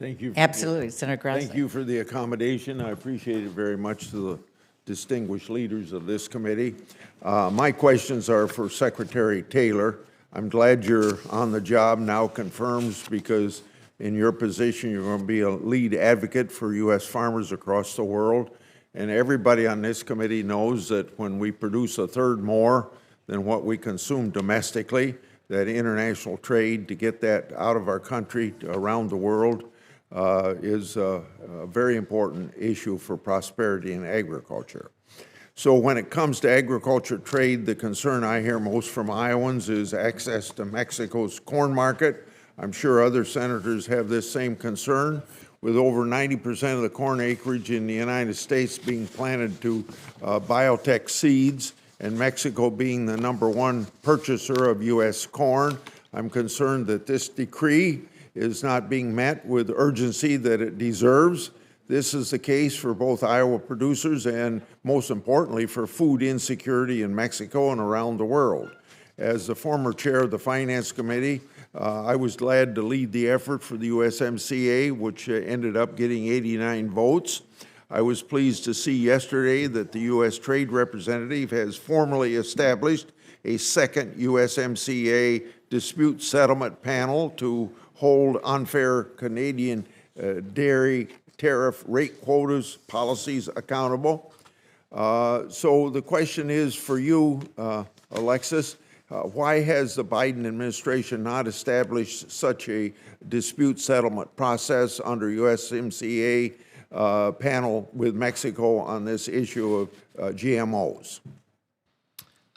Thank you. Absolutely, Senator Grassley. Thank you for the accommodation. I appreciate it very much to the distinguished leaders of this committee. My questions are for Secretary Taylor. I'm glad you're on the job now, confirms, because in your position, you're going to be a lead advocate for U.S. farmers across the world. And everybody on this committee knows that when we produce a third more than what we consume domestically, that international trade to get that out of our country around the world is a very important issue for prosperity in agriculture. So when it comes to agriculture trade, the concern I hear most from Iowans is access to Mexico's corn market. I'm sure other senators have this same concern, with over 90% of the corn acreage in the United States being planted to biotech seeds, and Mexico being the #1 purchaser of U.S. corn. I'm concerned that this decree is not being met with urgency that it deserves. This is the case for both Iowa producers and, most importantly, for food insecurity in Mexico and around the world. As the former chair of the Finance Committee, I was glad to lead the effort for the USMCA, which ended up getting 89 votes. I was pleased to see yesterday that the U.S. Trade Representative has formally established a second USMCA dispute settlement panel to hold unfair Canadian dairy tariff rate quotas policies accountable. So the question is for you, Alexis, why has the Biden administration not established such a dispute settlement process under USMCA panel with Mexico on this issue of GMOs?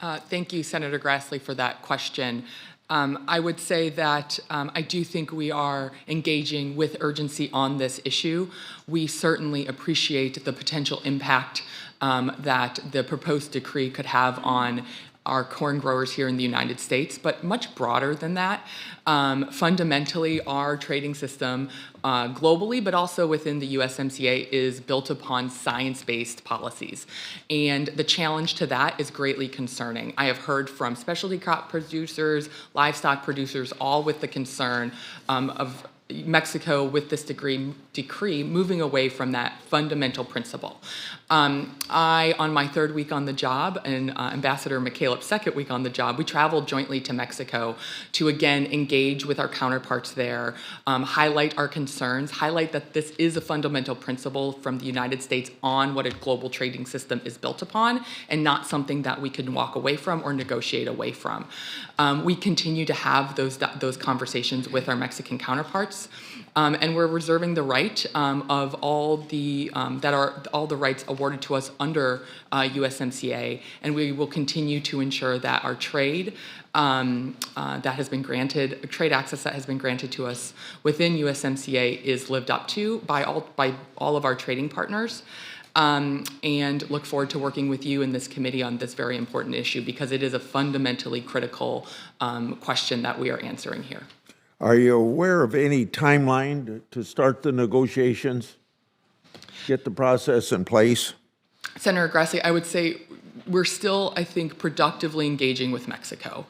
Thank you, Senator Grassley, for that question. I would say that I do think we are engaging with urgency on this issue. We certainly appreciate the potential impact that the proposed decree could have on our corn growers here in the United States, but much broader than that. Fundamentally, our trading system globally, but also within the USMCA, is built upon science-based policies. And the challenge to that is greatly concerning. I have heard from specialty crop producers, livestock producers, all with the concern of Mexico with this decree moving away from that fundamental principle. I, on my third week on the job, and Ambassador McCaleb's second week on the job, we traveled jointly to Mexico to again engage with our counterparts there, highlight our concerns, highlight that this is a fundamental principle from the United States on what a global trading system is built upon, and not something that we can walk away from or negotiate away from. We continue to have those conversations with our Mexican counterparts. And we're reserving the right of all the rights awarded to us under USMCA, and we will continue to ensure that our trade that has been granted, trade access that has been granted to us within USMCA is lived up to by all of our trading partners. And look forward to working with you in this committee on this very important issue, because it is a fundamentally critical question that we are answering here. Are you aware of any timeline to start the negotiations, get the process in place? Senator Grassley, I would say we're still, I think, productively engaging with Mexico.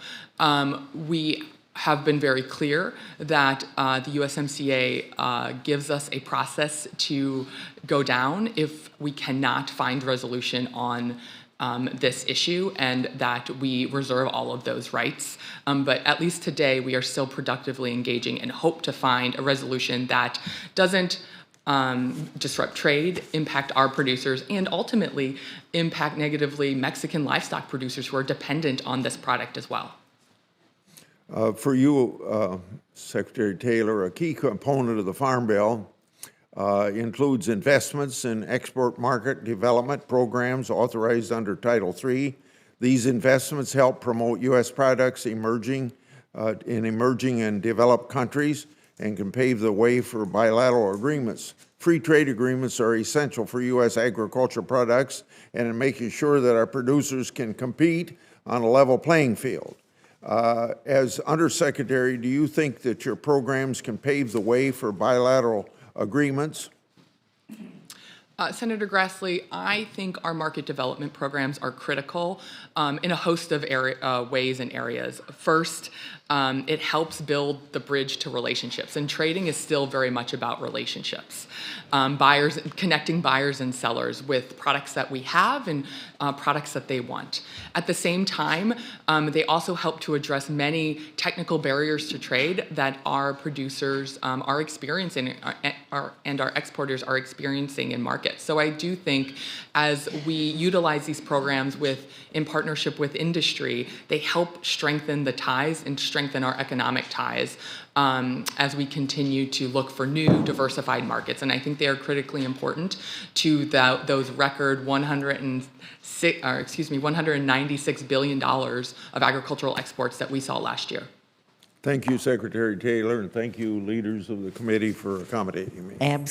We have been very clear that the USMCA gives us a process to go down if we cannot find resolution on this issue, and that we reserve all of those rights. But at least today, we are still productively engaging and hope to find a resolution that doesn't disrupt trade, impact our producers, and ultimately impact negatively Mexican livestock producers who are dependent on this product as well. For you, Secretary Taylor, a key component of the Farm Bill includes investments in export market development programs authorized under Title III. These investments help promote U.S. products in emerging and developed countries and can pave the way for bilateral agreements. Free trade agreements are essential for U.S. agriculture products and in making sure that our producers can compete on a level playing field. As Undersecretary, do you think that your programs can pave the way for bilateral agreements? Senator Grassley, I think our market development programs are critical in a host of ways and areas. First, it helps build the bridge to relationships, and trading is still very much about relationships. Connecting buyers and sellers with products that we have and products that they want. At the same time, they also help to address many technical barriers to trade that our producers are experiencing and our exporters are experiencing in markets. So I do think as we utilize these programs in partnership with industry, they help strengthen the ties and strengthen our economic ties as we continue to look for new diversified markets. And I think they are critically important to those record $196 billion of agricultural exports that we saw last year. Thank you, Secretary Taylor, and thank you, leaders of the committee, for accommodating me.